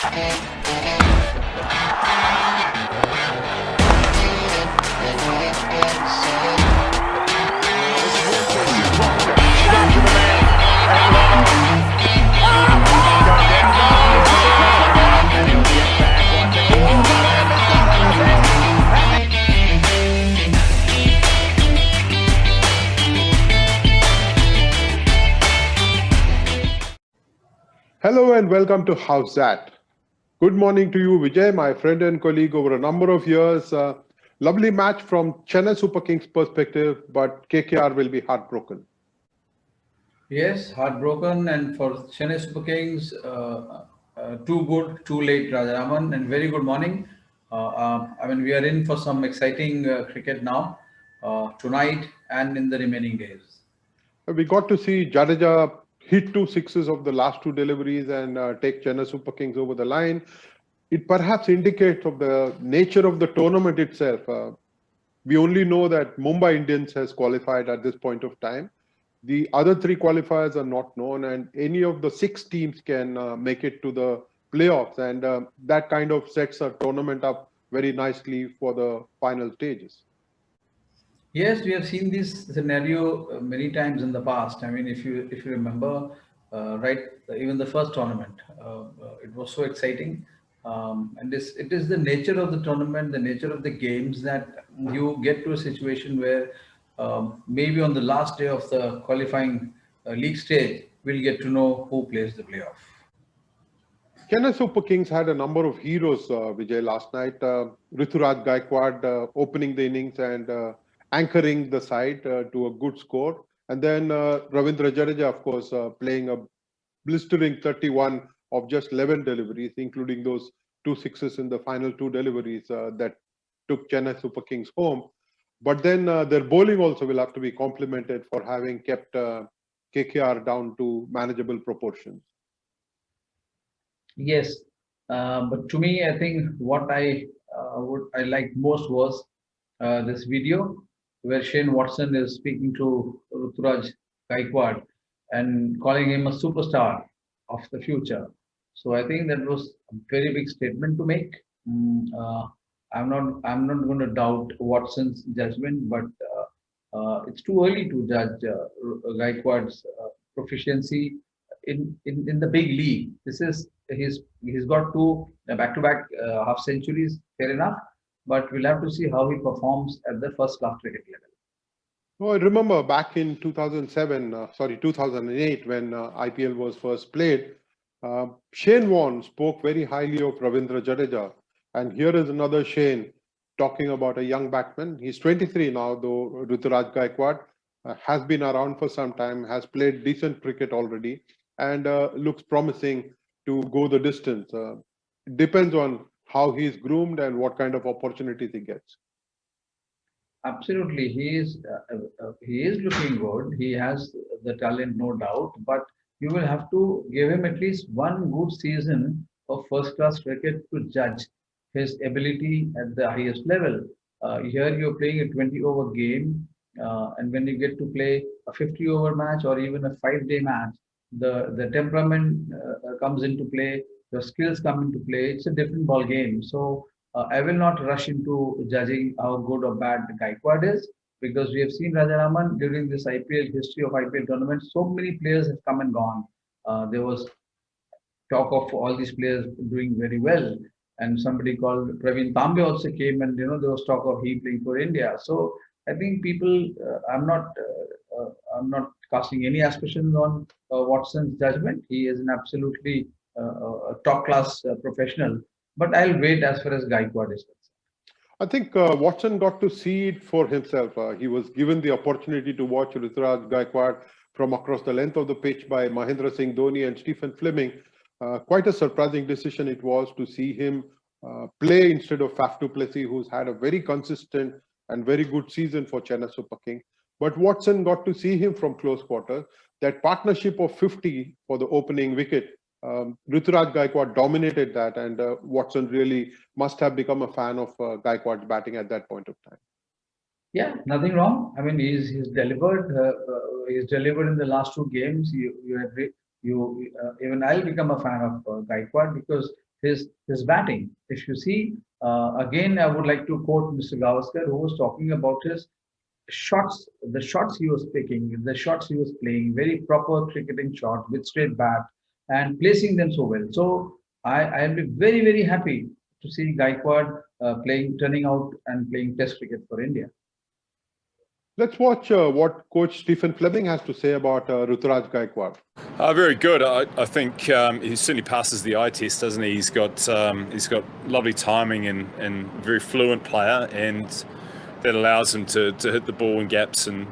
Hello and welcome to How's That? Good morning to you, Vijay, my friend and colleague over a number of years. Lovely match from Chennai Super Kings perspective, but KKR will be heartbroken. Yes, heartbroken, and for Chennai Super Kings, too good, too late, Rajaraman, and very good morning. We are in for some exciting cricket now, tonight and in the remaining days. We got to see Jajdeja hit 2 sixes of the last two deliveries and take Chennai Super Kings over the line. It perhaps indicates of the nature of the tournament itself. We only know that Mumbai Indians has qualified at this point of time. The other three qualifiers are not known, and any of the six teams can make it to the playoffs, and that kind of sets a tournament up very nicely for the final stages. Yes, we have seen this scenario many times in the past. I mean, if you remember, right, even the first tournament, it was so exciting, and it is the nature of the tournament, the nature of the games that you get to a situation where maybe on the last day of the qualifying league stage, we'll get to know who plays the playoff. Chennai Super Kings had a number of heroes, Vijay, last night. Ruturaj Gaikwad opening the innings and anchoring the side to a good score. And then Ravindra Jajdeja, of course, playing a blistering 31 of just 11 deliveries, including those 2 sixes in the final two deliveries that took Chennai Super Kings home. But then their bowling also will have to be complimented for having kept KKR down to manageable proportions. Yes, but to me, I think what I liked most was this video where Shane Watson is speaking to Ruturaj Gaikwad and calling him a superstar of the future. So I think that was a very big statement to make. I'm not going to doubt Watson's judgment, but it's too early to judge Gaikwad's proficiency in the big league. This is he's got two back-to-back half centuries, fair enough, but we'll have to see how he performs at the first class cricket level. Oh, I remember back in 2008, when IPL was first played, Shane Warne spoke very highly of Ravindra Jadeja. And here is another Shane talking about a young batsman. He's 23 now, though Ruturaj Gaikwad has been around for some time, has played decent cricket already, and looks promising to go the distance. It depends on how he's groomed and what kind of opportunities he gets. Absolutely, he is looking good. He has the talent, no doubt. But you will have to give him at least one good season of first-class cricket to judge his ability at the highest level. Here you're playing a 20-over game, and when you get to play a 50-over match or even a 5-day match, the temperament comes into play. Your skills come into play. It's a different ball game. So I will not rush into judging how good or bad Gaikwad is, because we have seen Rajaraman during this IPL history of IPL tournaments. So many players have come and gone. There was talk of all these players doing very well, and somebody called Praveen Tambe also came, and there was talk of he playing for India. So I think people, I'm not casting any aspersions on Watson's judgment. He is an absolutely top class professional, but I'll wait as far as Gaikwad is concerned. I think Watson got to see it for himself. He was given the opportunity to watch Ruturaj Gaikwad from across the length of the pitch by Mahendra Singh Dhoni and Stephen Fleming. Quite a surprising decision it was to see him play instead of Faf du Plessis, who's had a very consistent and very good season for Chennai Super Kings. But Watson got to see him from close quarters. That partnership of 50 for the opening wicket, Ruturaj Gaikwad dominated that, and Watson really must have become a fan of Gaikwad's batting at that point of time. Yeah, nothing wrong. I mean, he's delivered. He's delivered in the last two games. You agree? Even I'll become a fan of Gaikwad, because his batting. If you see, again, I would like to quote Mr. Gavaskar, who was talking about his shots, the shots he was picking, the shots he was playing, very proper cricketing shot with straight bat and placing them so well. So I'll be very, very happy to see Gaikwad turning out and playing Test cricket for India. Let's watch what Coach Stephen Fleming has to say about Ruturaj Gaikwad. Very good. I think he certainly passes the eye test, doesn't he? He's got lovely timing and very fluent player, and that allows him to hit the ball in gaps and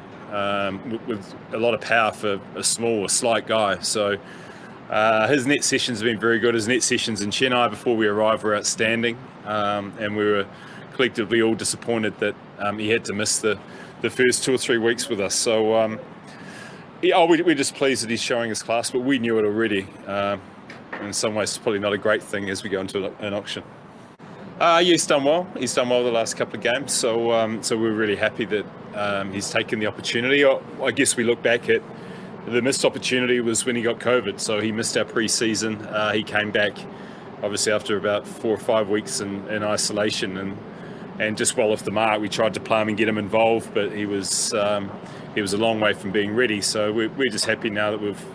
with a lot of power for a slight guy. So his net sessions have been very good. His net sessions in Chennai before we arrived were outstanding, and we were collectively all disappointed that he had to miss the first 2 or 3 weeks with us. So we're just pleased that he's showing his class, but we knew it already. In some ways, it's probably not a great thing as we go into an auction. Yeah, he's done well. He's done well the last couple of games, so we're really happy that he's taken the opportunity. I guess we look back at the missed opportunity was when he got COVID, so he missed our pre-season. He came back, obviously, after about 4 or 5 weeks in isolation, and just well off the mark. We tried to play him and get him involved, but he was a long way from being ready. So we're just happy now that we've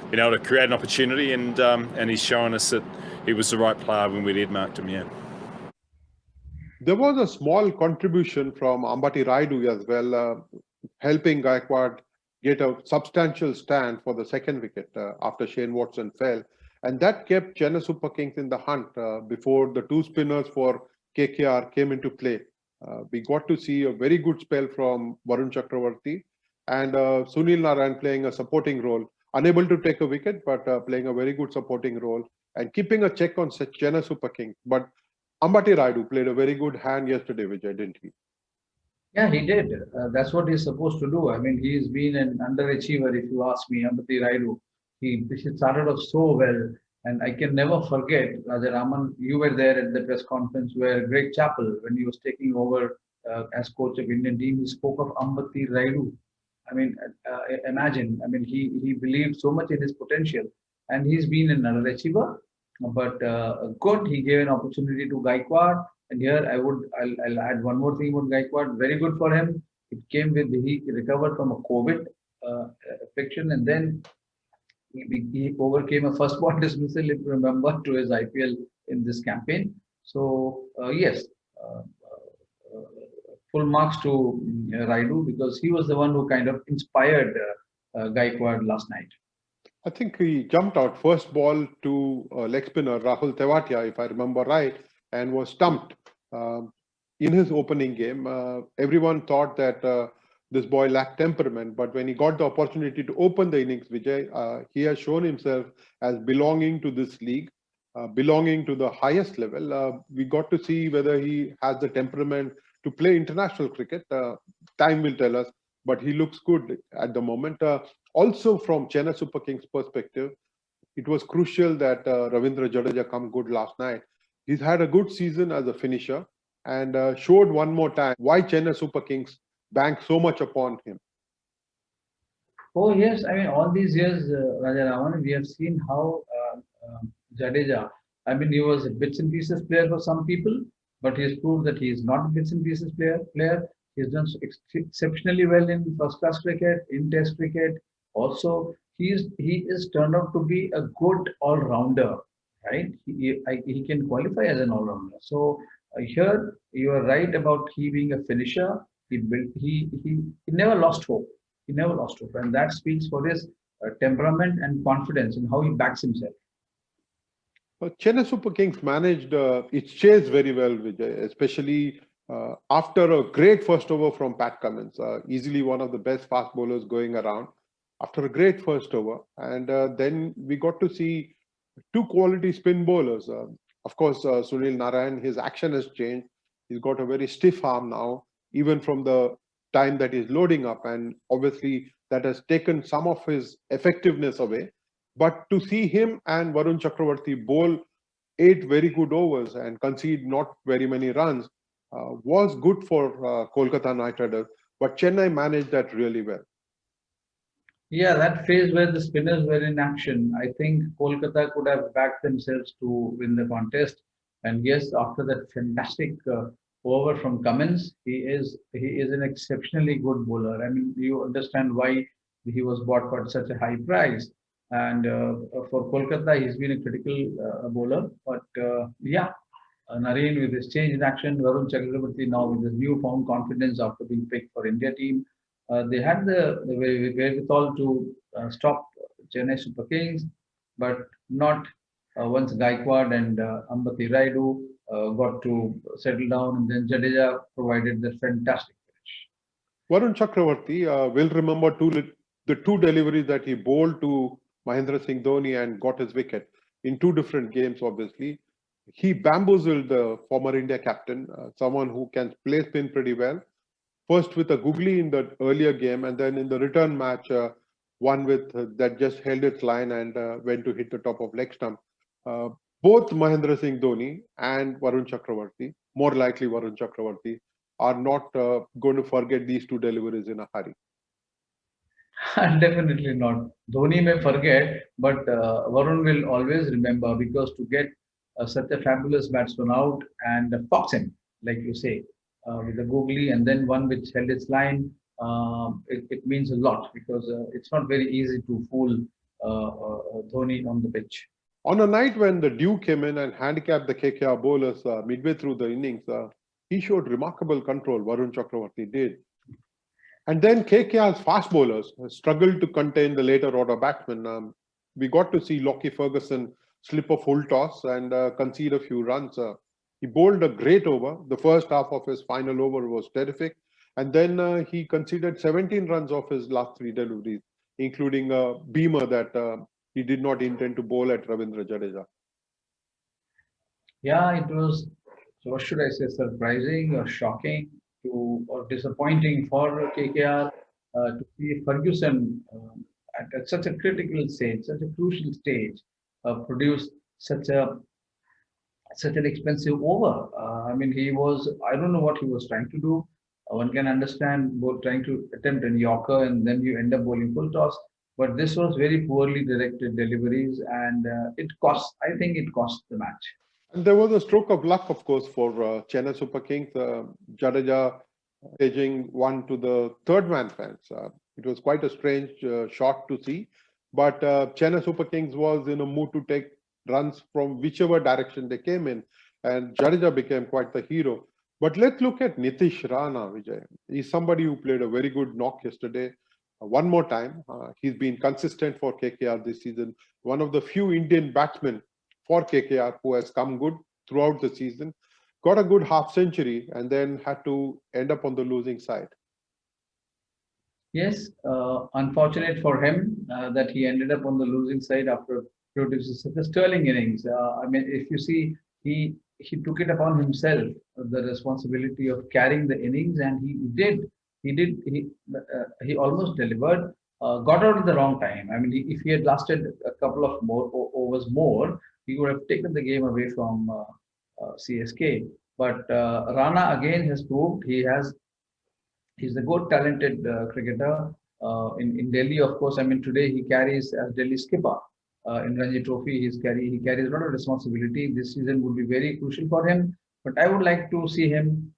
been able to create an opportunity, and he's shown us that he was the right player when we'd earmarked him. Yeah. There was a small contribution from Ambati Raidu as well, helping Gaikwad get a substantial stand for the second wicket after Shane Watson fell. And that kept Chennai Super Kings in the hunt before the 2 spinners for KKR came into play. We got to see a very good spell from Varun Chakravarti and Sunil Narayan playing a supporting role, unable to take a wicket, but playing a very good supporting role and keeping a check on Chennai Super Kings. But Ambati Raidu played a very good hand yesterday, Vijay, didn't he? Yeah, he did. That's what he's supposed to do. I mean, he's been an underachiever, if you ask me, Ambati Raidu. He started off so well. And I can never forget, Rajaraman, you were there at the press conference where Greg Chappell, when he was taking over as coach of Indian team, he spoke of Ambati Raidu. I mean, imagine, I mean, he believed so much in his potential, and he's been an underachiever, but good. He gave an opportunity to Gaikwad, and here I'll add one more thing about Gaikwad. Very good for him. It came with he recovered from a COVID affliction, and then he overcame a first ball dismissal, if you remember, to his IPL in this campaign. So yes, full marks to Raidu, because he was the one who kind of inspired Gaikwad last night. I think he jumped out first ball to leg spinner Rahul Tewatia, if I remember right, and was stumped in his opening game. Everyone thought that this boy lacked temperament, but when he got the opportunity to open the innings, Vijay, he has shown himself as belonging to this league, belonging to the highest level. We got to see whether he has the temperament to play international cricket. Time will tell us, but he looks good at the moment. Also, from Chennai Super Kings' perspective, it was crucial that Ravindra Jajdeja come good last night. He's had a good season as a finisher and showed one more time why Chennai Super Kings bank so much upon him. Oh yes, I mean all these years, Rajaraman, we have seen how Jajdeja. I mean, he was a bits and pieces player for some people, but he has proved that he is not a bits and pieces player. He's done exceptionally well in first-class cricket, in Test cricket. Also, he is turned out to be a good all-rounder, right? He can qualify as an all-rounder. So here you are right about he being a finisher. He never lost hope. He never lost hope, and that speaks for his temperament and confidence in how he backs himself. Chennai Super Kings managed its chase very well, Vijay, especially after a great first over from Pat Cummins, easily one of the best fast bowlers going around. After a great first over, and then we got to see 2 quality spin bowlers. Of course, Sunil Narayan, his action has changed. He's got a very stiff arm now, even from the time that he's loading up, and obviously that has taken some of his effectiveness away. But to see him and Varun Chakravarti bowl 8 very good overs and concede not very many runs was good for Kolkata Knight Riders. But Chennai managed that really well. Yeah, that phase where the spinners were in action, I think Kolkata could have backed themselves to win the contest. And yes, after that fantastic over from Cummins, he is an exceptionally good bowler. I mean, you understand why he was bought for such a high price. And for Kolkata, he's been a critical bowler. But yeah, Nareen with his change in action, Varun Chakraborty now with his newfound confidence after being picked for India team. They had the wherewithal to stop Chennai Super Kings, but not once Gaikwad and Ambati Raidu got to settle down, and then Jadeja provided the fantastic finish. Varun Chakravarti will remember the two deliveries that he bowled to Mahendra Singh Dhoni and got his wicket in two different games, obviously. He bamboozled the former India captain, someone who can play spin pretty well. First with a googly in the earlier game, and then in the return match, one with that just held its line and went to hit the top of leg stump. Uh, Both Mahendra Singh Dhoni and Varun Chakravarti, more likely Varun Chakravarti, are not going to forget these two deliveries in a hurry. Definitely not. Dhoni may forget, but Varun will always remember because to get such a fabulous batsman out and fox him, like you say, with the googly and then one which held its line, it means a lot because it's not very easy to fool Dhoni on the pitch. On a night when the dew came in and handicapped the KKR bowlers midway through the innings, he showed remarkable control, Varun Chakravarti did. And then KKR's fast bowlers struggled to contain the later order batsmen. We got to see Lockie Ferguson slip a full toss and concede a few runs. He bowled a great over. The first half of his final over was terrific. And then he conceded 17 runs off his last three deliveries, including a beamer that he did not intend to bowl at Ravindra Jadeja. Yeah, it was, so what should I say, surprising or shocking to or disappointing for KKR to see Ferguson at such a critical stage, such a crucial stage, produce such an expensive over. I mean, I don't know what he was trying to do. One can understand both trying to attempt an Yorker and then you end up bowling full toss. But this was very poorly directed deliveries and I think it cost the match. And there was a stroke of luck, of course, for Chennai Super Kings. Jadeja edging one to the third man fence. It was quite a strange shot to see. But Chennai Super Kings was in a mood to take runs from whichever direction they came in. And Jadeja became quite the hero. But let's look at Nitish Rana, Vijay. He's somebody who played a very good knock yesterday. One more time, he's been consistent for KKR this season. One of the few Indian batsmen for KKR who has come good throughout the season, got a good half century and then had to end up on the losing side. Yes, unfortunate for him that he ended up on the losing side after producing such a sterling innings. I mean, if you see, he took it upon himself the responsibility of carrying the innings, and he did. He almost delivered. Got out at the wrong time. I mean, if he had lasted a couple of more overs more, he would have taken the game away from CSK. But Rana again has proved he's a good talented cricketer. In Delhi, of course, I mean today he carries as Delhi skipper in Ranji Trophy. He carries a lot of responsibility. This season would be very crucial for him. But I would like to see him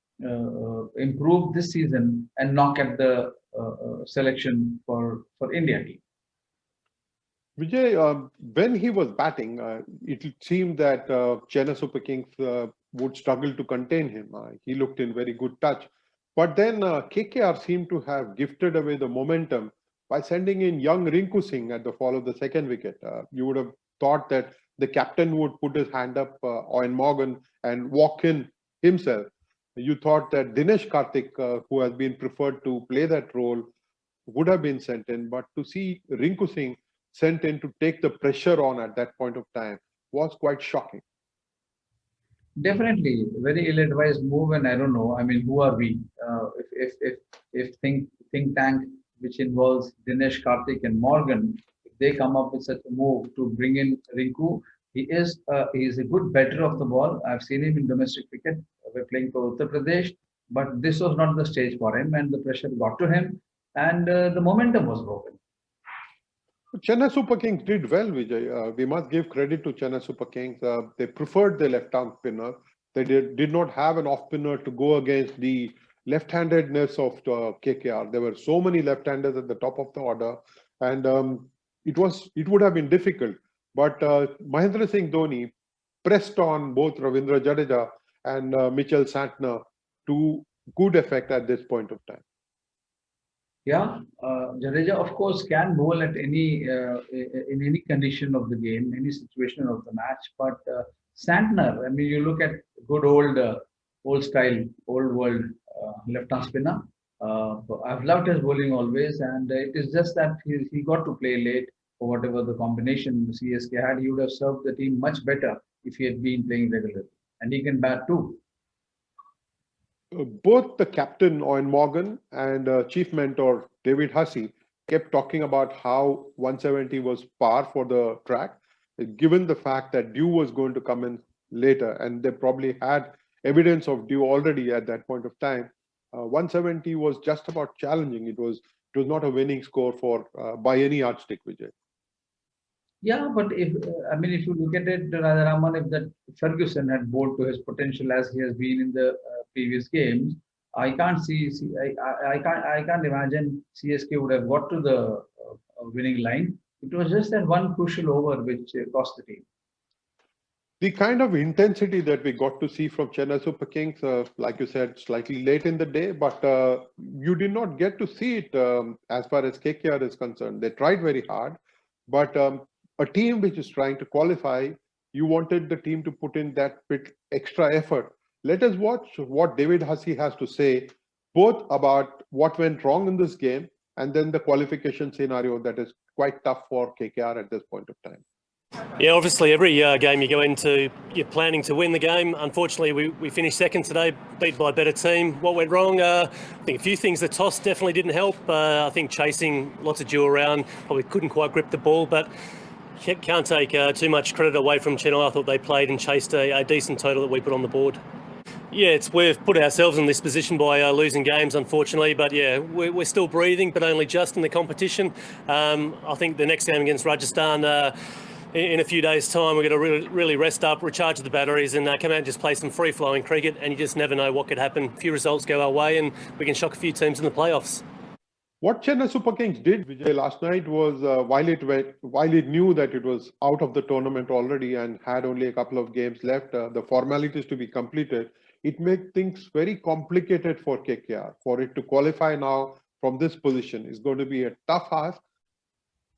improve this season and knock at the selection for India team. Vijay, when he was batting, it seemed that Chennai Super Kings would struggle to contain him. He looked in very good touch. But then KKR seemed to have gifted away the momentum by sending in young Rinku Singh at the fall of the second wicket. You would have thought that the captain would put his hand up, Eoin Morgan, and walk in himself. You thought that Dinesh Karthik, who has been preferred to play that role, would have been sent in. But to see Rinku Singh sent in to take the pressure on at that point of time was quite shocking. Definitely, very ill-advised move, and I don't know. I mean, who are we? If think tank which involves Dinesh, Karthik, and Morgan, if they come up with such a move to bring in Rinku, he is a good better of the ball. I've seen him in domestic cricket. We're playing for Uttar Pradesh, but this was not the stage for him, and the pressure got to him, and the momentum was broken. Chennai Super Kings did well, Vijay. We must give credit to Chennai Super Kings. They preferred the left-arm spinner. They did not have an off-spinner to go against the left-handedness of KKR. There were so many left-handers at the top of the order, and it would have been difficult. But Mahendra Singh Dhoni pressed on both Ravindra Jajdeja and Mitchell Santner to good effect at this point of time. Yeah, Jadeja, of course, can bowl at any in any condition of the game, any situation of the match. But Santner, I mean, you look at good old style, old world left-arm spinner. I've loved his bowling always, and it is just that he got to play late or whatever the combination the CSK had. He would have served the team much better if he had been playing regularly, and he can bat too. Both the captain, Eoin Morgan, and chief mentor, David Hussey, kept talking about how 170 was par for the track, given the fact that dew was going to come in later, and they probably had evidence of dew already at that point of time. 170 was just about challenging. It was not a winning score for by any yardstick, Vijay. Yeah, but if if you look at it, Rajaraman, if that Ferguson had bowled to his potential as he has been in the previous games, I can't I can't imagine CSK would have got to the winning line. It was just that one crucial over which cost the team. The kind of intensity that we got to see from Chennai Super Kings, like you said, slightly late in the day, but you did not get to see it as far as KKR is concerned. They tried very hard, but a team which is trying to qualify, you wanted the team to put in that bit extra effort. Let us watch what David Hussey has to say, both about what went wrong in this game and then the qualification scenario that is quite tough for KKR at this point of time. Yeah, obviously every game you go into, you're planning to win the game. Unfortunately, we finished second today, beat by a better team. What went wrong? I think a few things. The toss definitely didn't help. I think chasing lots of dew around, probably couldn't quite grip the ball, but can't take too much credit away from Chennai. I thought they played and chased a decent total that we put on the board. Yeah, we've put ourselves in this position by losing games, unfortunately. But yeah, we're still breathing, but only just in the competition. I think the next game against Rajasthan, in a few days' time, we're going to really rest up, recharge the batteries, and come out and just play some free-flowing cricket. And you just never know what could happen. A few results go our way, and we can shock a few teams in the playoffs. What Chennai Super Kings did, Vijay, last night was while it knew that it was out of the tournament already and had only a couple of games left, the formalities to be completed, it made things very complicated for KKR. For it to qualify now from this position is going to be a tough ask.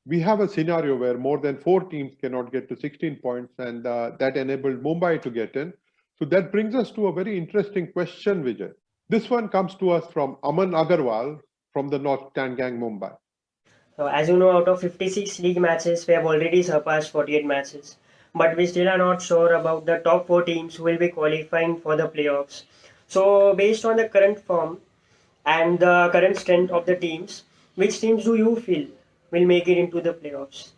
We have a scenario where more than 4 teams cannot get to 16 points, and that enabled Mumbai to get in. So that brings us to a very interesting question, Vijay. This one comes to us from Aman Agarwal from the North Tangang, Mumbai. So as you know, out of 56 league matches, we have already surpassed 48 matches. But we still are not sure about the top 4 teams who will be qualifying for the playoffs. So based on the current form and the current strength of the teams, which teams do you feel will make it into the playoffs?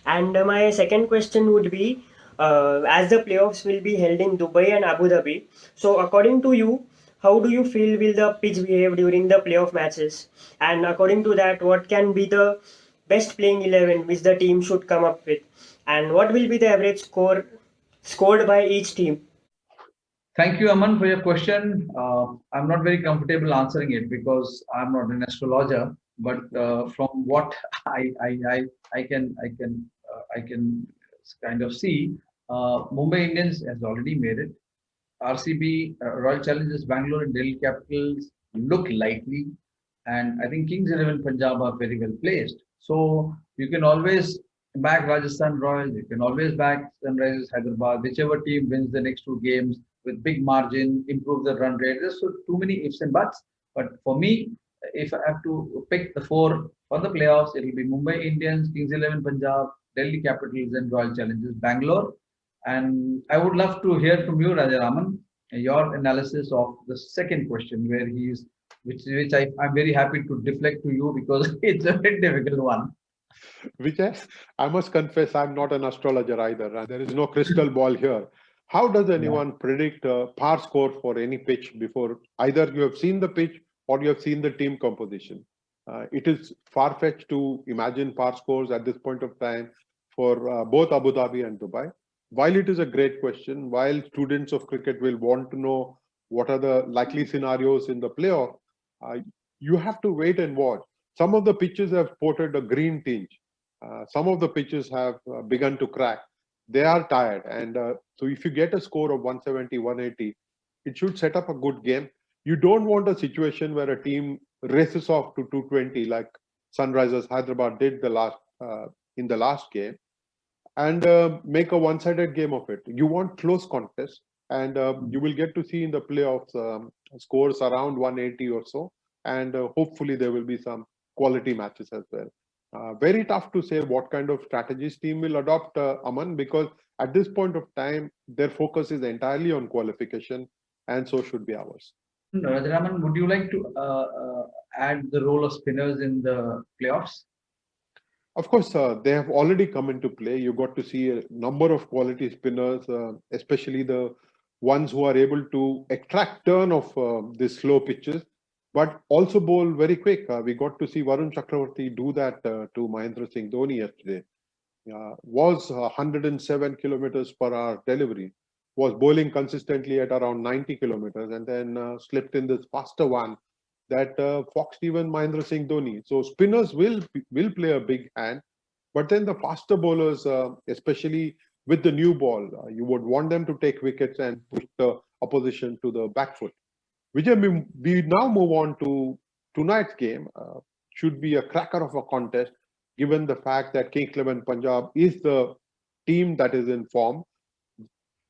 And my second question would be, as the playoffs will be held in Dubai and Abu Dhabi, so according to you, how do you feel will the pitch behave during the playoff matches? And according to that, what can be the best playing 11 which the team should come up with? And what will be the average score scored by each team? Thank you, Aman, for your question. I'm not very comfortable answering it because I'm not an astrologer. But from what I can kind of see, Mumbai Indians has already made it. RCB, Royal Challengers Bangalore and Delhi Capitals look likely, and I think Kings 11 Punjab are very well placed. So you can always back Rajasthan Royals, you can always back Sunrisers Hyderabad, whichever team wins the next 2 games with big margin, improve the run rate. There's so too many ifs and buts. But for me, if I have to pick the 4 for the playoffs, it will be Mumbai Indians, Kings 11 Punjab, Delhi Capitals, and Royal Challengers Bangalore. And I would love to hear from you, Rajaraman, your analysis of the second question, where which I'm very happy to deflect to you because it's a very difficult one. Vijay, I must confess I'm not an astrologer either. There is no crystal ball here. How does anyone predict a par score for any pitch before either you have seen the pitch or you have seen the team composition? It is far-fetched to imagine par scores at this point of time for both Abu Dhabi and Dubai. While it is a great question, while students of cricket will want to know what are the likely scenarios in the playoff, you have to wait and watch. Some of the pitches have sported a green tinge. Some of the pitches have begun to crack. They are tired. And so if you get a score of 170, 180, it should set up a good game. You don't want a situation where a team races off to 220 like Sunrisers Hyderabad did in the last game and make a one-sided game of it. You want close contests, and you will get to see in the playoffs scores around 180 or so, and hopefully there will be some quality matches as well. Very tough to say what kind of strategies team will adopt, Aman, because at this point of time, their focus is entirely on qualification, and so should be ours. Rajaraman, would you like to add the role of spinners in the playoffs? Of course, they have already come into play. You got to see a number of quality spinners, especially the ones who are able to extract turn of these slow pitches, but also bowl very quick. We got to see Varun Chakravarti do that to Mahendra Singh Dhoni yesterday. Was 107 kilometers per hour delivery, was bowling consistently at around 90 kilometers, and then slipped in this faster one that foxed even Mahendra Singh Dhoni. So spinners will play a big hand, but then the faster bowlers, especially with the new ball, you would want them to take wickets and push the opposition to the back foot. Vijay, we now move on to tonight's game. Should be a cracker of a contest, given the fact that Kings 11 Punjab is the team that is in form.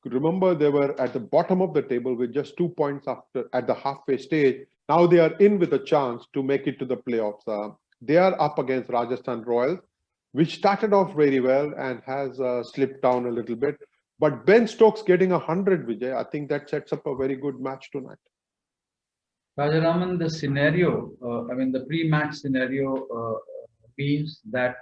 Remember, they were at the bottom of the table with just 2 points at the halfway stage. Now they are in with a chance to make it to the playoffs. They are up against Rajasthan Royals, which started off very well and has slipped down a little bit. But Ben Stokes getting 100, Vijay, I think that sets up a very good match tonight. Rajaraman, the scenario, the pre-match scenario means that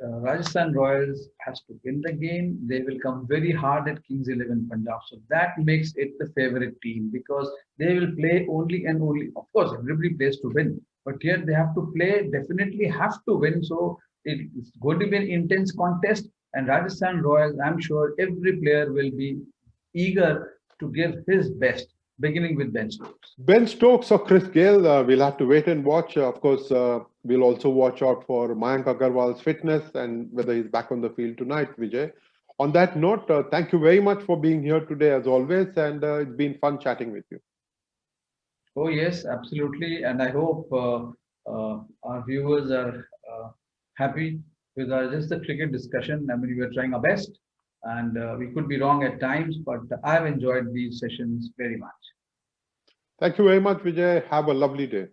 Rajasthan Royals has to win the game. They will come very hard at Kings 11 Punjab. So that makes it the favorite team because they will play only and only. Of course, everybody plays to win, but here they have to play, definitely have to win. So it's going to be an intense contest. And Rajasthan Royals, I'm sure every player will be eager to give his best, beginning with Ben Stokes. Ben Stokes or Chris Gayle, we'll have to wait and watch. Of course, we'll also watch out for Mayank Agarwal's fitness and whether he's back on the field tonight, Vijay. On that note, thank you very much for being here today as always, and it's been fun chatting with you. Oh yes, absolutely. And I hope our viewers are happy with just the cricket discussion. We were trying our best and we could be wrong at times, but I've enjoyed these sessions very much. Thank you very much, Vijay. Have a lovely day.